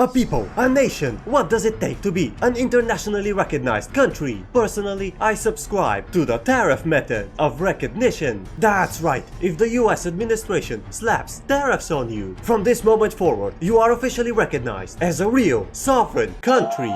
A people, a nation. What does it take to be an internationally recognized country? Personally, I subscribe to the tariff method of recognition. That's right, if the US administration slaps tariffs on you, from this moment forward, you are officially recognized as a real sovereign country.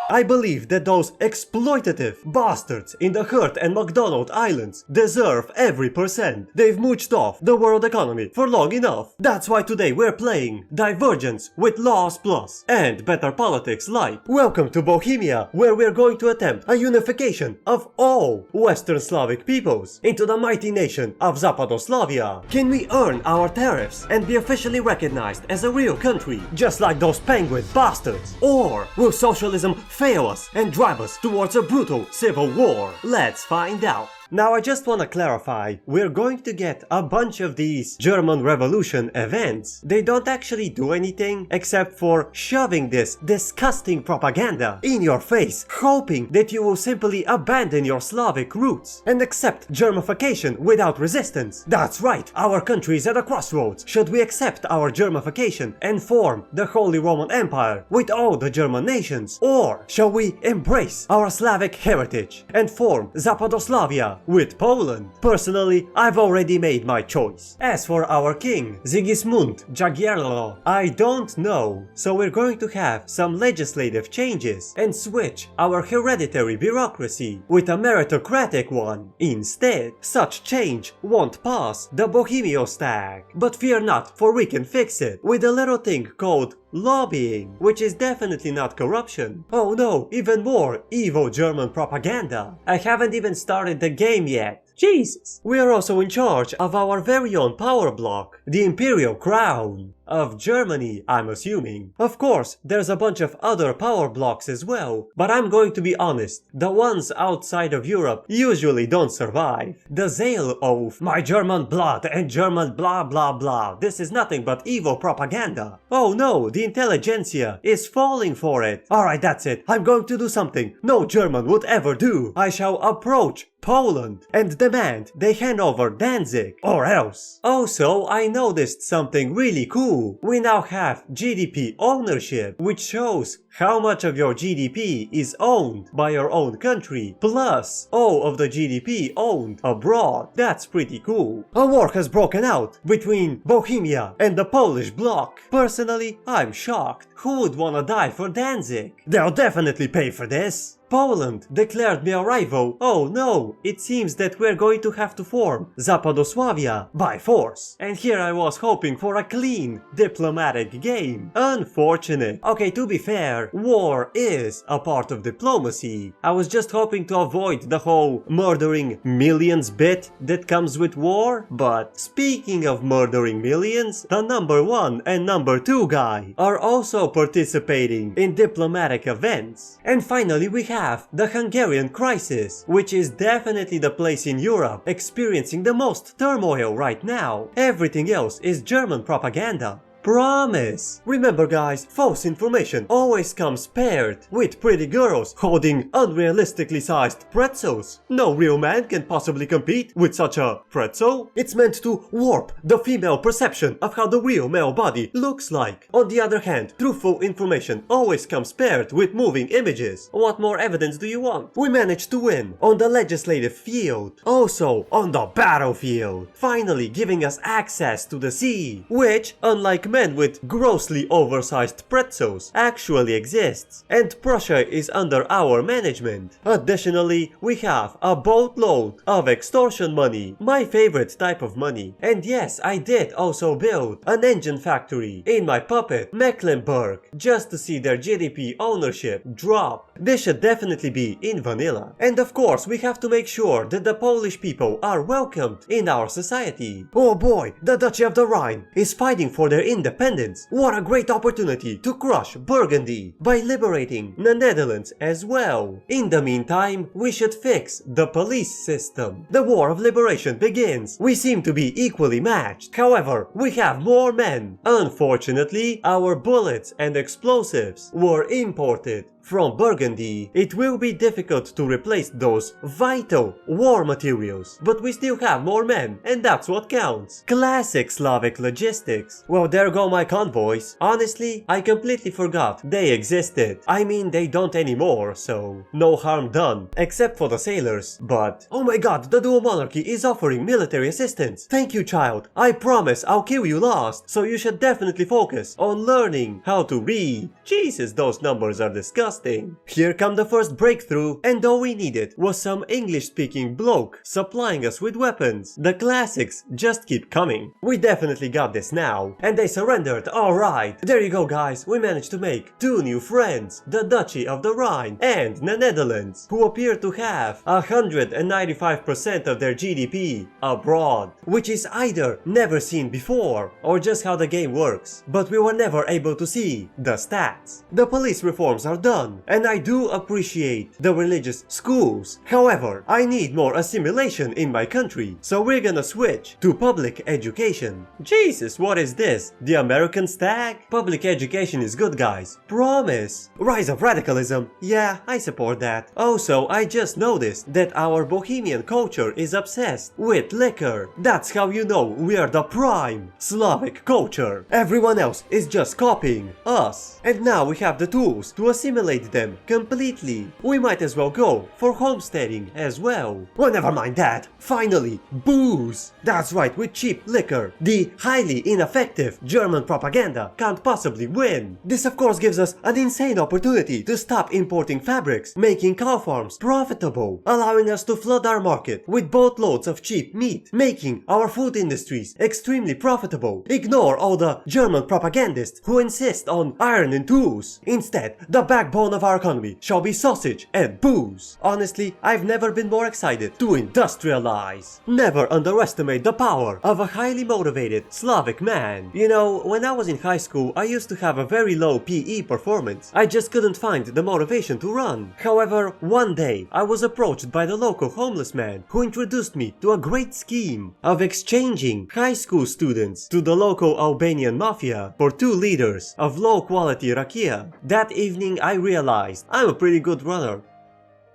I believe that those exploitative bastards in the Hurt and McDonald Islands deserve every percent. They've mooched off the world economy for long enough. That's why today we're playing Divergence with Laws Plus and Better Politics Lite. Welcome to Bohemia, where we're going to attempt a unification of all Western Slavic peoples into the mighty nation of Zapadoslavia. Can we earn our tariffs and be officially recognized as a real country, just like those penguin bastards? Or will socialism fail us and drive us towards a brutal civil war? Let's find out. Now I just wanna clarify, we're going to get a bunch of these German Revolution events. They don't actually do anything except for shoving this disgusting propaganda in your face, hoping that you will simply abandon your Slavic roots and accept Germification without resistance. That's right, our country is at a crossroads. Should we accept our Germification and form the Holy Roman Empire with all the German nations? Or shall we embrace our Slavic heritage and form Zapadoslavia with Poland? Personally, I've already made my choice. As for our king, Sigismund Jagiellon, I don't know. So we're going to have some legislative changes and switch our hereditary bureaucracy with a meritocratic one instead. Such change won't pass the Bohemiostag. But fear not, for we can fix it with a little thing called lobbying, which is definitely not corruption. Oh no, even more evil German propaganda. I haven't even started the game yet. Jesus! We are also in charge of our very own power block, the Imperial Crown of Germany, I'm assuming. Of course, there's a bunch of other power blocks as well, but I'm going to be honest, the ones outside of Europe usually don't survive. The Zeal Oath, my German blood and German blah blah blah, this is nothing but evil propaganda. Oh no, the intelligentsia is falling for it. Alright, that's it, I'm going to do something no German would ever do. I shall approach Poland and demand they hand over Danzig, or else. Also, I noticed something really cool. We now have GDP ownership, which shows how much of your GDP is owned by your own country, plus all of the GDP owned abroad. That's pretty cool. A war has broken out between Bohemia and the Polish bloc. Personally, I'm shocked. Who would wanna die for Danzig? They'll definitely pay for this. Poland declared me a rival. Oh no, it seems that we're going to have to form Zapadoslavia by force. And here I was hoping for a clean diplomatic game. Unfortunate. Okay, to be fair, war is a part of diplomacy. I was just hoping to avoid the whole murdering millions bit that comes with war. But speaking of murdering millions, the number 1 and number 2 guy are also participating in diplomatic events. And finally we have the Hungarian crisis, which is definitely the place in Europe experiencing the most turmoil right now. Everything else is German propaganda. Promise! Remember guys, false information always comes paired with pretty girls holding unrealistically sized pretzels. No real man can possibly compete with such a pretzel. It's meant to warp the female perception of how the real male body looks like. On the other hand, truthful information always comes paired with moving images. What more evidence do you want? We managed to win on the legislative field, also on the battlefield, finally giving us access to the sea, which, unlike men with grossly oversized pretzels, actually exists, and Prussia is under our management. Additionally, we have a boatload of extortion money, my favorite type of money. And yes, I did also build an engine factory in my puppet Mecklenburg, just to see their GDP ownership drop. This should definitely be in vanilla. And of course, we have to make sure that the Polish people are welcomed in our society. Oh boy, the Duchy of the Rhine is fighting for their independence. What a great opportunity to crush Burgundy by liberating the Netherlands as well. In the meantime, we should fix the police system. The war of liberation begins. We seem to be equally matched. However, we have more men. Unfortunately, our bullets and explosives were imported from Burgundy. It will be difficult to replace those vital war materials, but we still have more men, and that's what counts. Classic Slavic logistics. Well, there go my convoys. Honestly, I completely forgot they existed. I mean, they don't anymore, so no harm done, except for the sailors. But oh my god, the dual monarchy is offering military assistance. Thank you, child. I promise I'll kill you last, so you should definitely focus on learning how to read. Jesus, those numbers are disgusting. Here come the first breakthrough, and all we needed was some English-speaking bloke supplying us with weapons. The classics just keep coming. We definitely got this now, and they surrendered. Alright, there you go guys, we managed to make 2 new friends, the Duchy of the Rhine and the Netherlands, who appear to have 195% of their GDP abroad, which is either never seen before or just how the game works, but we were never able to see the stats. The police reforms are done, and I do appreciate the religious schools. However, I need more assimilation in my country, so we're gonna switch to public education. Jesus, what is this? The American stag? Public education is good, guys. Promise. Rise of radicalism. Yeah, I support that. Also, I just noticed that our Bohemian culture is obsessed with liquor. That's how you know we are the prime Slavic culture. Everyone else is just copying us. And now we have the tools to assimilate them completely. We might as well go for homesteading as well. Well, never mind that. Finally, booze. That's right, with cheap liquor, the highly ineffective German propaganda can't possibly win. This of course gives us an insane opportunity to stop importing fabrics, making cow farms profitable, allowing us to flood our market with boatloads of cheap meat, making our food industries extremely profitable. Ignore all the German propagandists who insist on iron and tools. Instead, the backbone of our economy shall be sausage and booze. Honestly, I've never been more excited to industrialize. Never underestimate the power of a highly motivated Slavic man. You know, when I was in high school, I used to have a very low PE performance. I just couldn't find the motivation to run. However, one day, I was approached by the local homeless man who introduced me to a great scheme of exchanging high school students to the local Albanian mafia for 2 liters of low-quality rakia. That evening, I realized I'm a pretty good runner.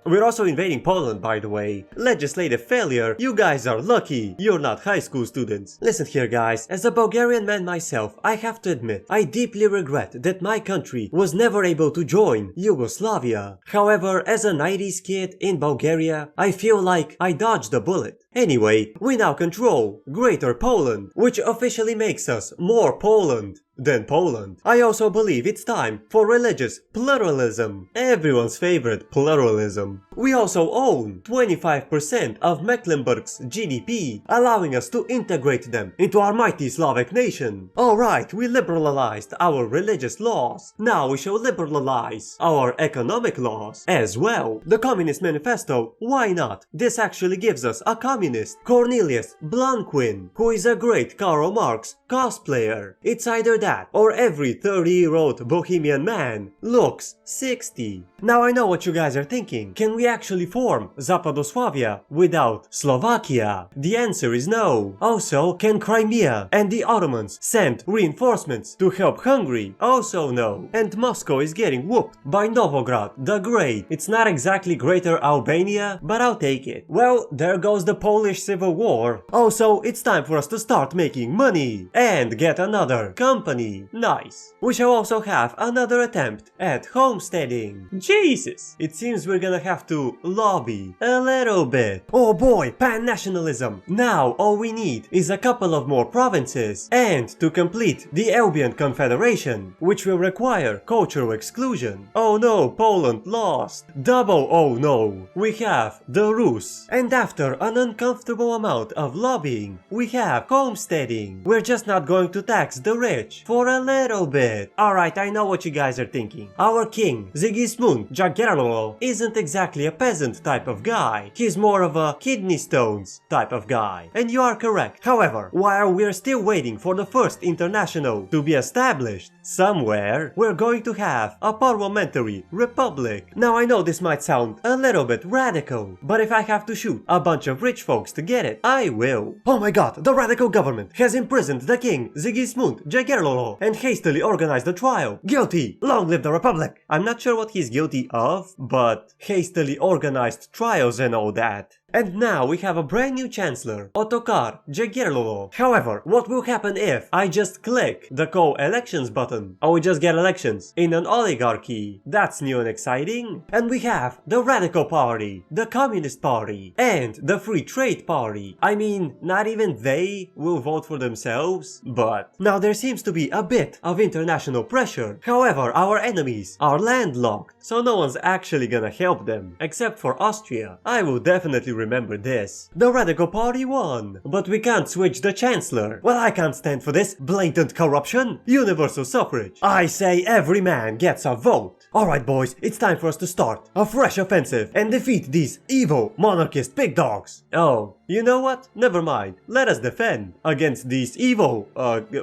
We're also invading Poland, by the way. Legislative failure. You guys are lucky you're not high school students. Listen here, guys. As a Bulgarian man myself, I have to admit, I deeply regret that my country was never able to join Yugoslavia. However, as a 90s kid in Bulgaria, I feel like I dodged a bullet. Anyway, we now control Greater Poland, which officially makes us more Poland than Poland. I also believe it's time for religious pluralism. Everyone's favorite pluralism. We also own 25% of Mecklenburg's GDP, allowing us to integrate them into our mighty Slavic nation. Alright, we liberalized our religious laws. Now we shall liberalize our economic laws as well. The Communist Manifesto, why not? This actually gives us a communist, Cornelius Blanquin, who is a great Karl Marx cosplayer. It's either that or every 30-year-old Bohemian man looks 60. Now I know what you guys are thinking. Can we actually form Zapadoslavia without Slovakia? The answer is no. Also, can Crimea and the Ottomans send reinforcements to help Hungary? Also no. And Moscow is getting whooped by Novograd the Great. It's not exactly Greater Albania, but I'll take it. Well, there goes the Polish Civil War. Also, it's time for us to start making money and get another company. Nice. We shall also have another attempt at homesteading. Jesus! It seems we're gonna have to lobby a little bit. Oh boy, pan-nationalism! Now all we need is a couple of more provinces and to complete the Albion Confederation, which will require cultural exclusion. Oh no, Poland lost. Double oh no. We have the Rus. And after an uncomfortable amount of lobbying, we have homesteading. We're just not going to tax the rich for a little bit. Alright, I know what you guys are thinking. Our king, Sigismund Jagiellon, isn't exactly a peasant type of guy. He's more of a kidney stones type of guy. And you are correct. However, while we're still waiting for the first international to be established somewhere, we're going to have a parliamentary republic. Now I know this might sound a little bit radical, but if I have to shoot a bunch of rich folks to get it, I will. Oh my god, the radical government has imprisoned the king, Sigismund Jagiellon. Jagiellolo and hastily organized a trial. Guilty! Long live the Republic! I'm not sure what he's guilty of, but hastily organized trials and all that. And now we have a brand new chancellor, Ottokar Jagiellolo. However, what will happen if I just click the co-elections button? I will just get elections in an oligarchy. That's new and exciting. And we have the Radical Party, the Communist Party, and the Free Trade Party. I mean, not even they will vote for themselves, but now there seems to be a bit of international pressure. However, our enemies are landlocked, so no one's actually gonna help them, except for Austria. I will definitely remember this. The Radical Party won, but we can't switch the chancellor. Well, I can't stand for this blatant corruption. Universal suffrage. I say every man gets a vote. Alright boys, it's time for us to start a fresh offensive and defeat these evil monarchist pig dogs. Oh, you know what? Never mind. Let us defend against these evil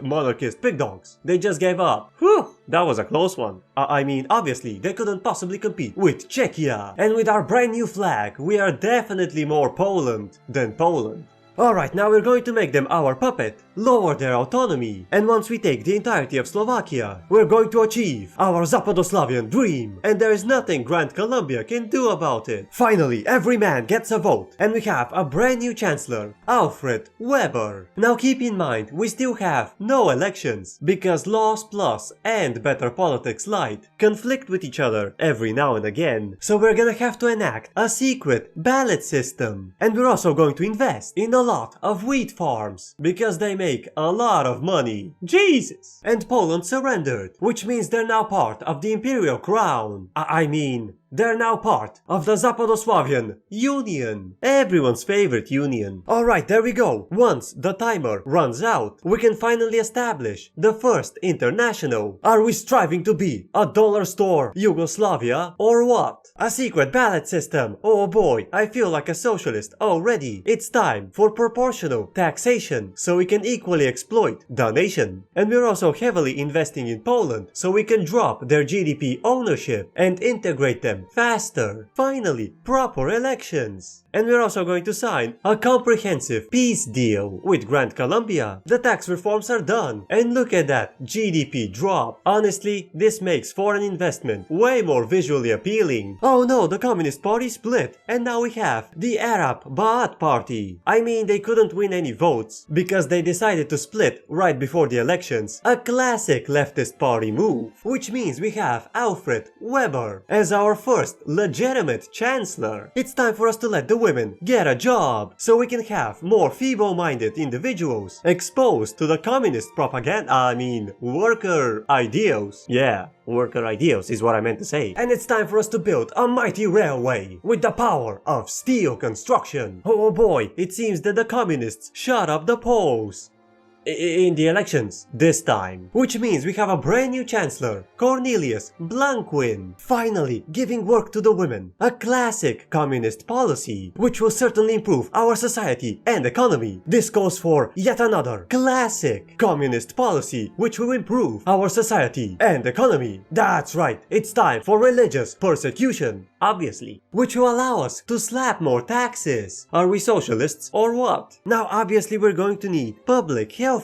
monarchist pig dogs. They just gave up. Whew, that was a close one. I mean, obviously, they couldn't possibly compete with Czechia. And with our brand new flag, we are definitely more Poland than Poland. Alright, now we're going to make them our puppet, lower their autonomy, and once we take the entirety of Slovakia, we're going to achieve our Zapadoslavian dream, and there is nothing Grand Columbia can do about it. Finally, every man gets a vote, and we have a brand new chancellor, Alfred Weber. Now keep in mind, we still have no elections, because Laws Plus and Better Politics Lite conflict with each other every now and again, so we're gonna have to enact a secret ballot system, and we're also going to invest in a lot of wheat farms, because they make a lot of money. Jesus! And Poland surrendered, which means they're now part of the Imperial Crown. I mean, they're now part of the Zapadoslavian Union. Everyone's favorite union. Alright, there we go. Once the timer runs out, we can finally establish the first international. Are we striving to be a dollar store Yugoslavia or what? A secret ballot system. Oh boy, I feel like a socialist already. It's time for proportional taxation so we can equally exploit the nation. And we're also heavily investing in Poland so we can drop their GDP ownership and integrate them faster. Finally, proper elections. And we're also going to sign a comprehensive peace deal with Grand Columbia. The tax reforms are done, and look at that GDP drop. Honestly, this makes foreign investment way more visually appealing. Oh no, the Communist Party split, and now we have the Arab Ba'ath Party. I mean, they couldn't win any votes because they decided to split right before the elections. A classic leftist party move, which means we have Alfred Weber as our first legitimate chancellor. It's time for us to let the women get a job so we can have more feeble-minded individuals exposed to the communist propaganda. I mean, worker ideals. Yeah, worker ideals is what I meant to say. And it's time for us to build a mighty railway with the power of steel construction. Oh boy, it seems that the communists shut up the polls in the elections this time, which means we have a brand new chancellor, Cornelius Blanquin, finally giving work to the women, a classic communist policy which will certainly improve our society and economy. This goes for yet another classic communist policy which will improve our society and economy. That's right, it's time for religious persecution, obviously, which will allow us to slap more taxes. Are we socialists or what? Now obviously we're going to need public healthcare.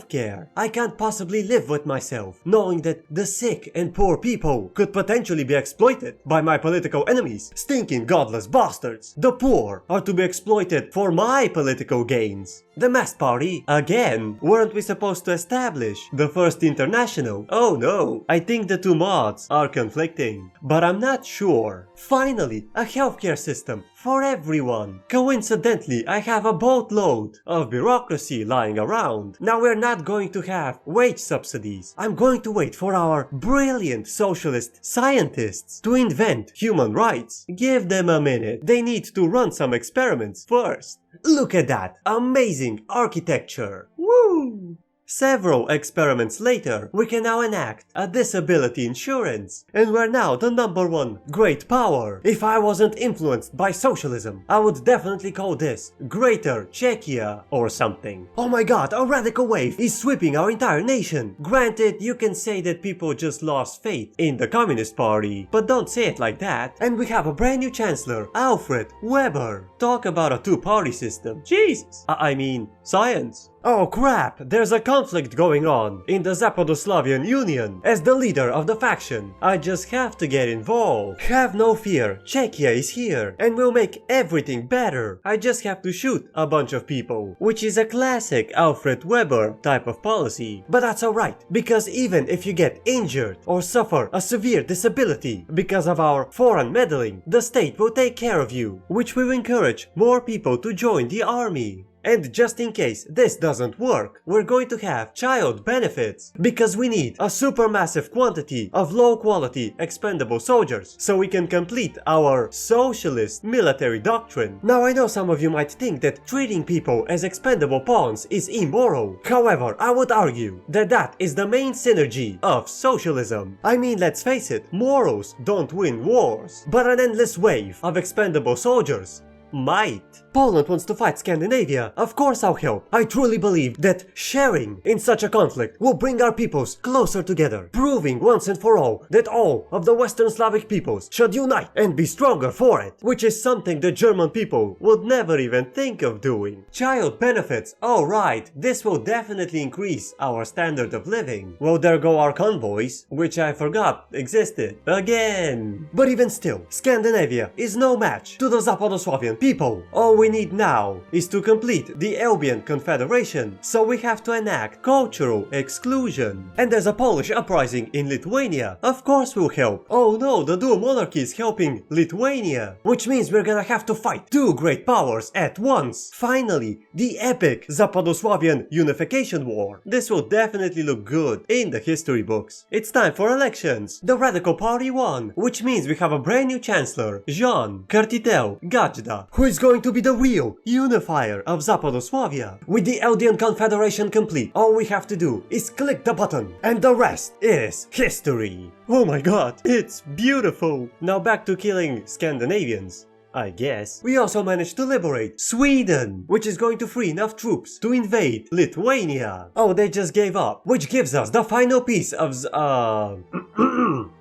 I can't possibly live with myself knowing that the sick and poor people could potentially be exploited by my political enemies, stinking godless bastards. The poor are to be exploited for my political gains. The masked party? Again? Weren't we supposed to establish the first international? Oh no, I think the two mods are conflicting, but I'm not sure. Finally, a healthcare system for everyone. Coincidentally, I have a boatload of bureaucracy lying around. Now we're not going to have wage subsidies. I'm going to wait for our brilliant socialist scientists to invent human rights. Give them a minute. They need to run some experiments first. Look at that! Amazing architecture! Woo! Several experiments later, we can now enact a disability insurance, and we're now the #1 great power. If I wasn't influenced by socialism, I would definitely call this Greater Czechia or something. Oh my god, a radical wave is sweeping our entire nation. Granted, you can say that people just lost faith in the Communist Party, but don't say it like that. And we have a brand new chancellor, Alfred Weber. Talk about a two-party system. Jesus! I mean, science. Oh crap, there's a conflict going on in the Zapadoslavian Union. As the leader of the faction, I just have to get involved. Have no fear, Czechia is here and will make everything better. I just have to shoot a bunch of people, which is a classic Alfred Weber type of policy. But that's alright, because even if you get injured or suffer a severe disability because of our foreign meddling, the state will take care of you, which will encourage more people to join the army. And just in case this doesn't work, we're going to have child benefits, because we need a supermassive quantity of low-quality expendable soldiers so we can complete our socialist military doctrine. Now I know some of you might think that treating people as expendable pawns is immoral. However, I would argue that that is the main synergy of socialism. I mean, let's face it, morals don't win wars, but an endless wave of expendable soldiers might. Poland wants to fight Scandinavia. Of course I'll help. I truly believe that sharing in such a conflict will bring our peoples closer together, proving once and for all that all of the Western Slavic peoples should unite and be stronger for it, which is something the German people would never even think of doing. Child benefits, alright, this will definitely increase our standard of living. Well, there go our convoys, which I forgot existed again. But even still, Scandinavia is no match to the Zapadoslavian people. All we need now is to complete the Albion Confederation, so we have to enact cultural exclusion. And there's a Polish uprising in Lithuania, of course we'll help. Oh no, the dual monarchy is helping Lithuania, which means we're gonna have to fight two great powers at once. Finally, the epic Zapadoslavian Unification War. This will definitely look good in the history books. It's time for elections. The Radical Party won, which means we have a brand new chancellor, Jean Curtitel Gajda, who is going to be the real unifier of Zapadoslavia. With the Albion Confederation complete, all we have to do is click the button, and the rest is history. Oh my god, it's beautiful! Now back to killing Scandinavians, I guess. We also managed to liberate Sweden, which is going to free enough troops to invade Lithuania. Oh, they just gave up, which gives us the final piece of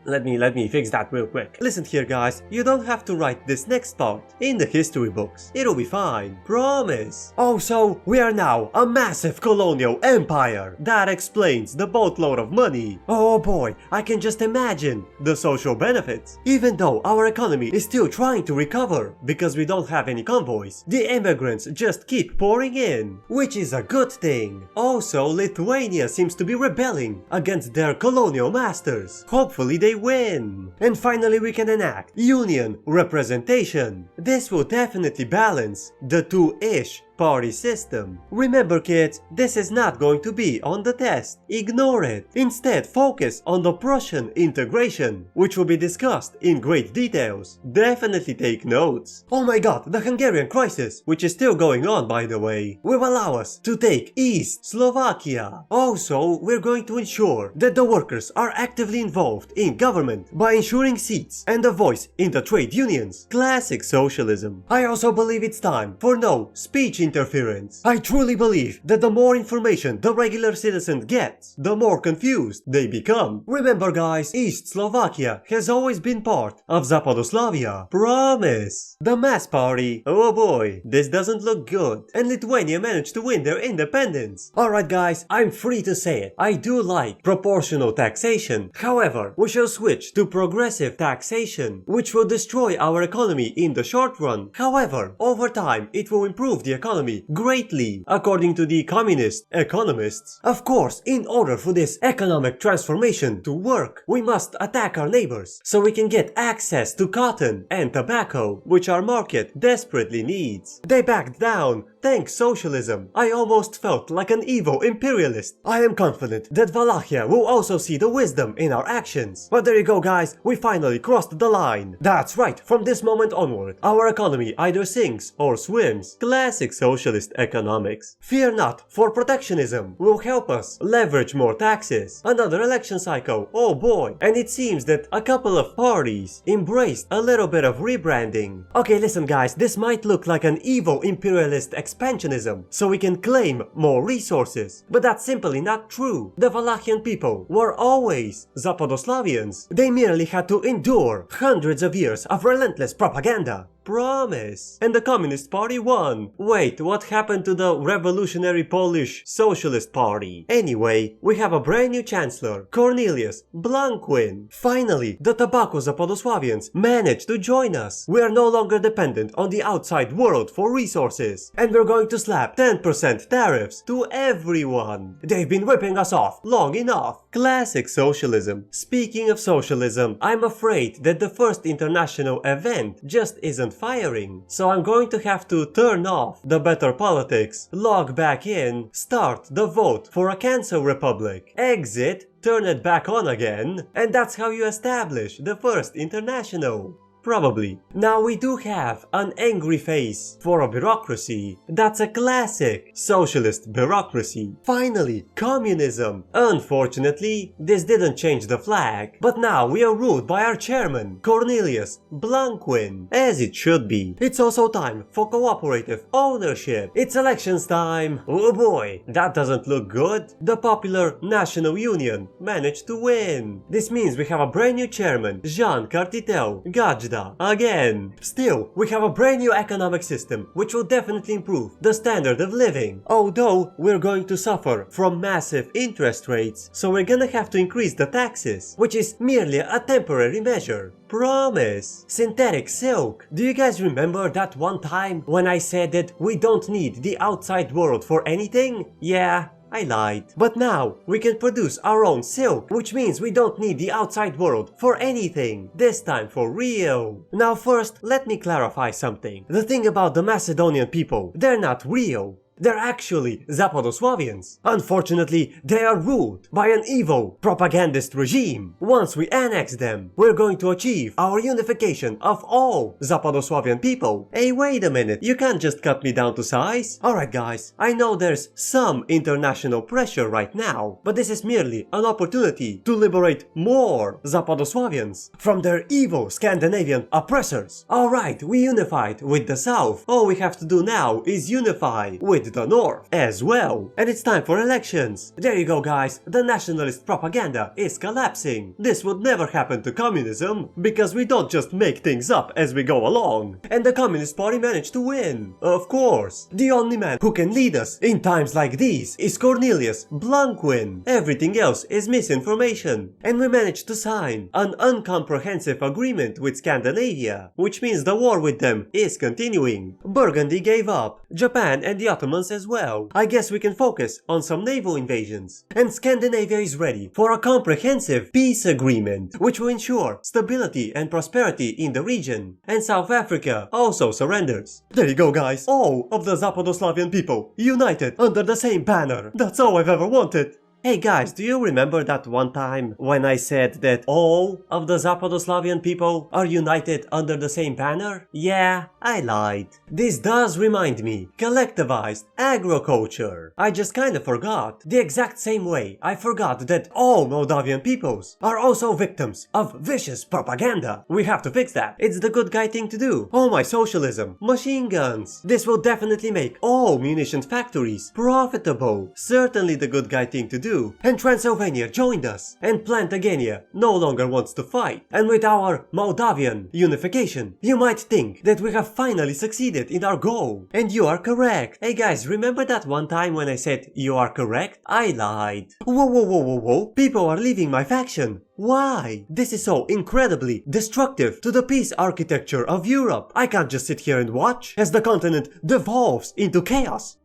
Let me fix that real quick. Listen here guys, you don't have to write this next part in the history books. It'll be fine, promise. Also, we are now a massive colonial empire. That explains the boatload of money. Oh boy, I can just imagine the social benefits. Even though our economy is still trying to recover because we don't have any convoys, the immigrants just keep pouring in, which is a good thing. Also, Lithuania seems to be rebelling against their colonial masters. Hopefully they win. And finally we can enact union representation. This will definitely balance the two-ish party system. Remember kids, this is not going to be on the test. Ignore it. Instead, focus on the Prussian integration, which will be discussed in great details. Definitely take notes. Oh my god, the Hungarian crisis, which is still going on by the way, will allow us to take East Slovakia. Also, we're going to ensure that the workers are actively involved in government by ensuring seats and a voice in the trade unions. Classic socialism. I also believe it's time for no speech interference. I truly believe that the more information the regular citizen gets, the more confused they become. Remember guys, East Slovakia has always been part of Zapadoslavia. Promise. The mass party. Oh boy, this doesn't look good. And Lithuania managed to win their independence. Alright guys, I'm free to say it. I do like proportional taxation. However, we shall switch to progressive taxation, which will destroy our economy in the short run. However, over time, it will improve the economy greatly, according to the communist economists. Of course, in order for this economic transformation to work, we must attack our neighbors, so we can get access to cotton and tobacco, which our market desperately needs. They backed down. Thanks socialism. I almost felt like an evil imperialist. I am confident that Wallachia will also see the wisdom in our actions. But there you go guys, we finally crossed the line. That's right, from this moment onward, our economy either sinks or swims. Classic socialist economics. Fear not, for protectionism will help us leverage more taxes. Another election cycle, oh boy. And it seems that a couple of parties embraced a little bit of rebranding. Okay, listen guys, this might look like an evil imperialist expansionism, so we can claim more resources. But that's simply not true. The Wallachian people were always Zapadoslavians. They merely had to endure hundreds of years of relentless propaganda. Promise. And the Communist Party won. Wait, what happened to the revolutionary Polish Socialist Party? Anyway, we have a brand new chancellor, Cornelius Blanquin. Finally, the Tobacco Zapadoslavians managed to join us. We are no longer dependent on the outside world for resources. And we're going to slap 10% tariffs to everyone. They've been ripping us off long enough. Classic socialism. Speaking of socialism, I'm afraid that the first international event just isn't firing. So I'm going to have to turn off the better politics, log back in, start the vote for a cancel republic, exit, turn it back on again, and that's how you establish the first international. Probably. Now we do have an angry face for a bureaucracy. That's a classic socialist bureaucracy. Finally, communism. Unfortunately, this didn't change the flag, but now we are ruled by our chairman, Cornelius Blanquin, as it should be. It's also time for cooperative ownership. It's elections time. Oh boy, that doesn't look good. The Popular National Union managed to win. This means we have a brand new chairman, Jean Cartitel Gajda. Again. Still, we have a brand new economic system which will definitely improve the standard of living. Although we're going to suffer from massive interest rates, so we're gonna have to increase the taxes, which is merely a temporary measure. Promise. Synthetic silk. Do you guys remember that one time when I said that we don't need the outside world for anything? Yeah, I lied. But now we can produce our own silk, which means we don't need the outside world for anything. This time for real. Now first, let me clarify something. The thing about the Macedonian people, they're not real. They're actually Zapadoslavians. Unfortunately, they are ruled by an evil propagandist regime. Once we annex them, we're going to achieve our unification of all Zapadoslavian people. Hey, wait a minute, you can't just cut me down to size. Alright guys, I know there's some international pressure right now, but this is merely an opportunity to liberate more Zapadoslavians from their evil Scandinavian oppressors. Alright, we unified with the South. All we have to do now is unify with the North as well. And it's time for elections. There you go guys, the nationalist propaganda is collapsing. This would never happen to communism, because we don't just make things up as we go along. And the Communist Party managed to win. Of course. The only man who can lead us in times like these is Cornelius Blanquin. Everything else is misinformation. And we managed to sign an uncomprehensive agreement with Scandinavia, which means the war with them is continuing. Burgundy gave up. Japan and the Ottomans as well. I guess we can focus on some naval invasions. And Scandinavia is ready for a comprehensive peace agreement, which will ensure stability and prosperity in the region. And South Africa also surrenders. There you go guys, all of the Zapadoslavian people united under the same banner. That's all I've ever wanted. Hey guys, do you remember that one time when I said that all of the Zapadoslavian people are united under the same banner? Yeah, I lied. This does remind me, collectivized agriculture. I just kinda forgot. The exact same way I forgot that all Moldavian peoples are also victims of vicious propaganda. We have to fix that. It's the good guy thing to do. Oh my socialism. Machine guns. This will definitely make all munitions factories profitable. Certainly the good guy thing to do. And Transylvania joined us, and Plantagenet no longer wants to fight. And with our Moldavian unification, you might think that we have finally succeeded in our goal. And you are correct. Hey guys, remember that one time when I said you are correct? I lied. Whoa, whoa, whoa, whoa, whoa. People are leaving my faction. Why? This is so incredibly destructive to the peace architecture of Europe. I can't just sit here and watch as the continent devolves into chaos.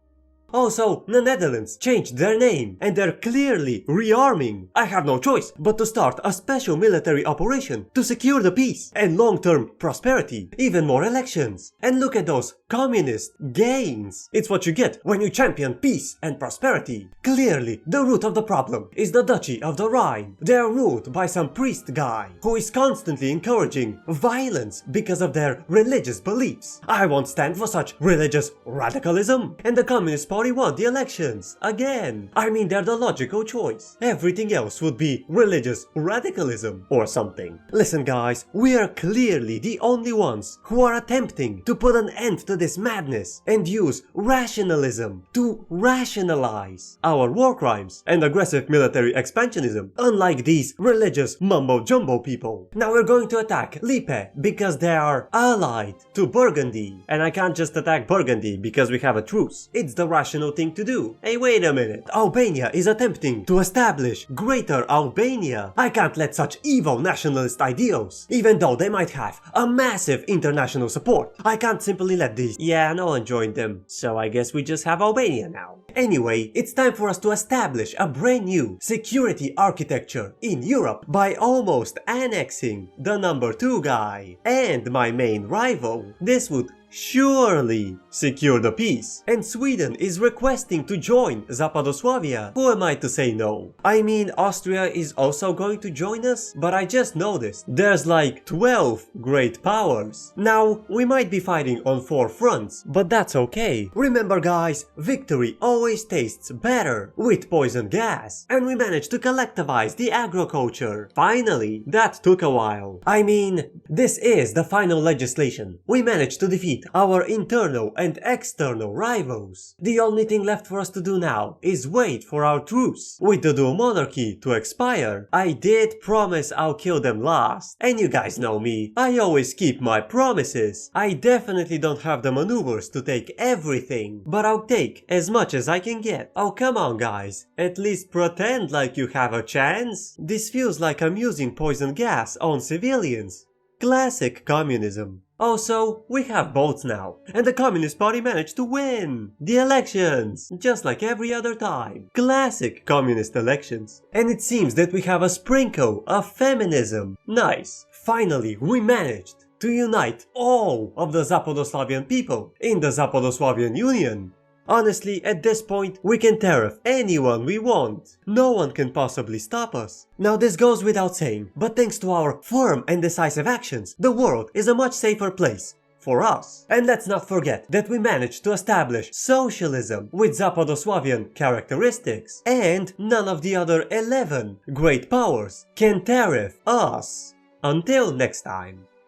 Also, the Netherlands changed their name, and they're clearly rearming. I have no choice but to start a special military operation to secure the peace and long-term prosperity. Even more elections. And look at those communist gains. It's what you get when you champion peace and prosperity. Clearly, the root of the problem is the Duchy of the Rhine. They are ruled by some priest guy who is constantly encouraging violence because of their religious beliefs. I won't stand for such religious radicalism. And the Communist Party Party won the elections, again. I mean, they're the logical choice. Everything else would be religious radicalism or something. Listen guys, we are clearly the only ones who are attempting to put an end to this madness and use rationalism to rationalize our war crimes and aggressive military expansionism, unlike these religious mumbo-jumbo people. Now we're going to attack Lippe because they are allied to Burgundy. And I can't just attack Burgundy because we have a truce. It's the rational thing to do. Hey, wait a minute. Albania is attempting to establish Greater Albania. I can't let such evil nationalist ideals, even though they might have a massive international support. I can't simply let these. Yeah, no one joined them, so I guess we just have Albania now. Anyway, it's time for us to establish a brand new security architecture in Europe by almost annexing the number 2 guy and my main rival. This would surely secure the peace. And Sweden is requesting to join Zapadoslavia. Who am I to say no? I mean, Austria is also going to join us, but I just noticed there's like 12 great powers. Now, we might be fighting on 4 fronts, but that's okay. Remember guys, victory always tastes better with poison gas. And we managed to collectivize the agriculture. Finally, that took a while. I mean, this is the final legislation. We managed to defeat our internal and external rivals. The only thing left for us to do now is wait for our truce with the dual monarchy to expire. I did promise I'll kill them last, and you guys know me, I always keep my promises. I definitely don't have the maneuvers to take everything, but I'll take as much as I can get. Oh come on guys, at least pretend like you have a chance. This feels like I'm using poison gas on civilians. Classic communism. Also, we have votes now, and the Communist Party managed to win the elections, just like every other time. Classic communist elections. And it seems that we have a sprinkle of feminism. Nice. Finally, we managed to unite all of the Zapadoslavian people in the Zapadoslavian Union. Honestly, at this point, we can tariff anyone we want. No one can possibly stop us. Now this goes without saying, but thanks to our firm and decisive actions, the world is a much safer place. For us. And let's not forget that we managed to establish socialism with Zapadoslavian characteristics, and none of the other 11 great powers can tariff us. Until next time.